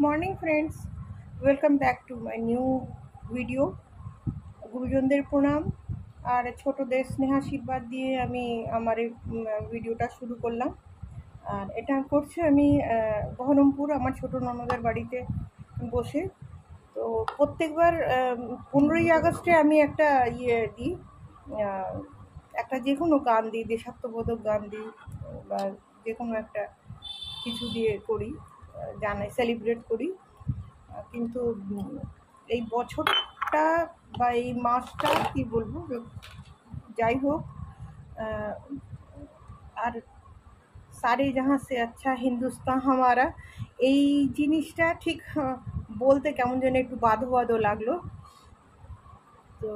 Morning friends, welcome back to my new video. গুরুজনদের প্রণাম আর ছোটদের স্নেহাশীর্বাদ দিয়ে আমি আমার এই ভিডিওটা শুরু করলাম। আর এটা করছি আমি বহরমপুর আমার ছোট ননদের বাড়িতে বসে। তো প্রত্যেকবার 15ই আগস্টে আমি একটা দিই, একটা যে কোনো গান দিই, দেশাত্মবোধক গান দিই বা যে কোনো একটা কিছু দিয়ে করি, জানাই, সেলিব্রেট করি। কিন্তু এই বছরটা বা এই মাসটা কি বলবো, যাই হোক, আর সারে জাহাঁ সে আচ্ছা হিন্দুস্তান হামারা, এই জিনিসটা ঠিক বলতে কেমন যেন একটু বাধো বাধো লাগলো। তো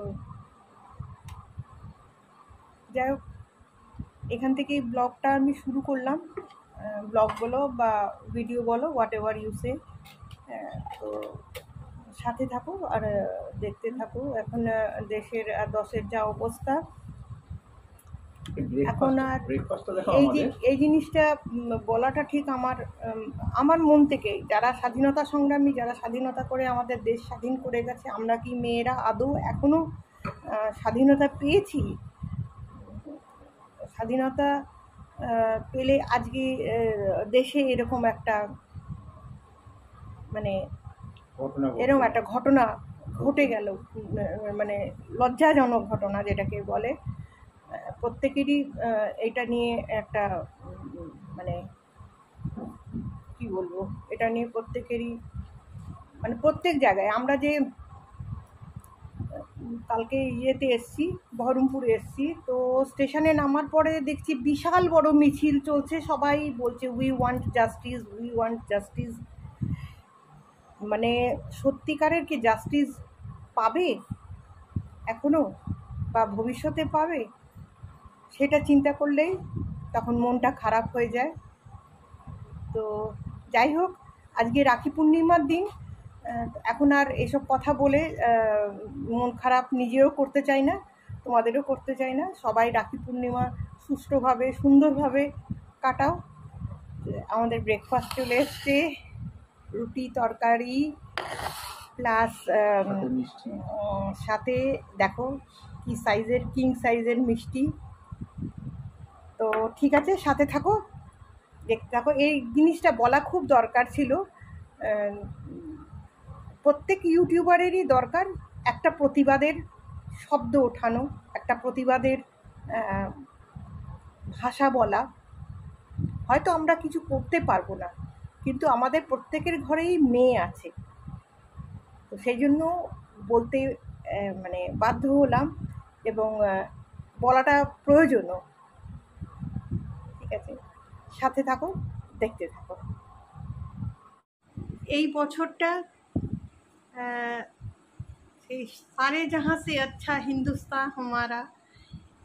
যাই হোক, এখান থেকেই ব্লগটা আমি শুরু করলাম। ব্লগ বলো বা ভিডিও বলো, হোয়াট এভার ইউ সে। তো সাথে থাকো আর দেখতে থাকো। এখন দেশের 10-এর যা অবস্থা, এখন আর এই জিনিসটা বলাটা ঠিক আমার মন থেকে, যারা স্বাধীনতা সংগ্রামী, যারা স্বাধীনতা করে আমাদের দেশ স্বাধীন করে গেছে, আমরা কি মেয়েরা আদৌ এখনো স্বাধীনতা পেয়েছি? স্বাধীনতা পেলে আজকে দেশে এরকম একটা এরকম একটা ঘটনা ঘটে গেল, মানে লজ্জাজনক ঘটনা যেটাকে বলে। প্রত্যেকেরই এটা নিয়ে একটা মানে কি বলবো, এটা নিয়ে প্রত্যেকেরই প্রত্যেক জায়গায়। আমরা যে কালকে এসছি, বহরমপুরে এসছি, তো স্টেশনে নামার পরে দেখছি বিশাল বড় মিছিল চলছে, সবাই বলছে we want justice, we want justice. সত্যিকারের কি জাস্টিস পাবে এখনো, বা ভবিষ্যতে পাবে? সেটা চিন্তা করলেই তখন মনটা খারাপ হয়ে যায়। তো যাই হোক, আজকে রাখি পূর্ণিমার দিন। এখন আর এসব কথা বলে মন খারাপ নিজেও করতে চাই না, তোমাদেরও করতে চাই না। সবাই রাখি পূর্ণিমা সুষ্ঠুভাবে সুন্দরভাবে কাটাও। আমাদের ব্রেকফাস্ট চলে এসছে, রুটি তরকারি প্লাস সাথে দেখো কি সাইজের, কিং সাইজের মিষ্টি। তো ঠিক আছে, সাথে থাকো, দেখতে থাকো। এই জিনিসটা বলা খুব দরকার ছিল। প্রত্যেক ইউটিউবারেরই দরকার একটা প্রতিবাদের শব্দ ওঠানো, একটা প্রতিবাদের ভাষা বলা। হয়তো আমরা কিছু করতে পারবো না, কিন্তু আমাদের প্রত্যেকের ঘরেই মেয়ে আছে, তো সেই জন্য বলতে বাধ্য হলাম, এবং বলাটা প্রয়োজনও। ঠিক আছে, সাথে থাকো, দেখতে থাকো। এই বছরটা সেই সারে জাহাঁ সে আচ্ছা হিন্দুস্তান হামারা,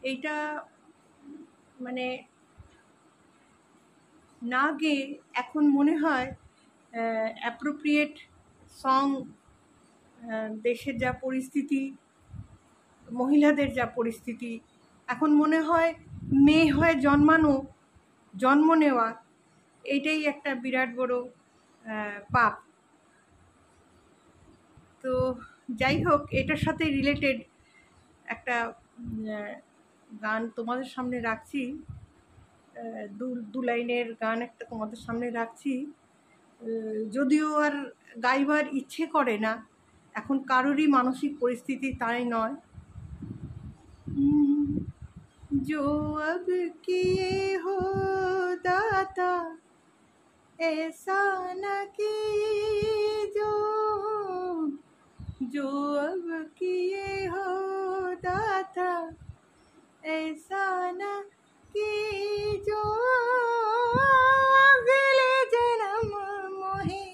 এইটা না গেয়ে এখন মনে হয় অ্যাপ্রোপ্রিয়েট সং। দেশের যা পরিস্থিতি, মহিলাদের যা পরিস্থিতি, এখন মনে হয় মেয়ে হয়ে জন্ম নেওয়া এইটাই একটা বিরাট বড় পাপ। তো যাই হোক, এটার সাথে রিলেটেড একটা গান তোমাদের সামনে রাখছি, দু লাইনের গান একটা তোমাদের সামনে রাখছি। যদিও আর গাইবার ইচ্ছে করে না, এখন কারোরই মানসিক পরিস্থিতি তাই নয়। जो अब किए हो दाता ऐसा न कीजो, जो अब किए हो दाता ऐसा न कीजो, अगले जन्म मोहे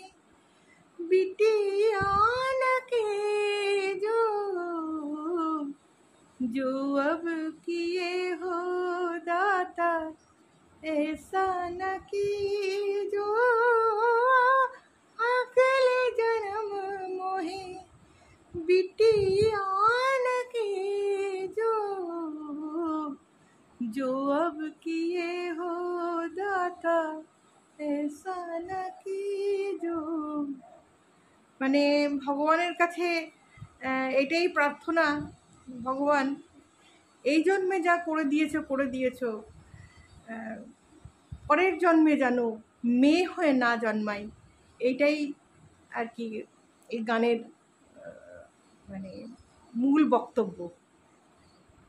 बिटिया न कीजो, जो अब किए हो दाता ऐसा न कीजो, अगले जन्म मोहे बिटिया न कीजो, जो अब किए हो दाता ऐसा न कीजो। মানে ভগবানের কাছে এটাই প্রার্থনা, ভগবান এই জন্মে যা করে দিয়েছো, পরের জন্মে যেন মেয়ে হয়ে না জন্মাই। এইটাই আর কি এই গানের মানে মূল বক্তব্য।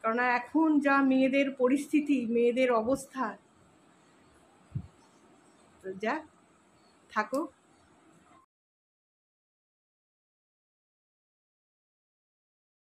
কারণ এখন যা মেয়েদের পরিস্থিতি, মেয়েদের অবস্থা, তো যা থাকো।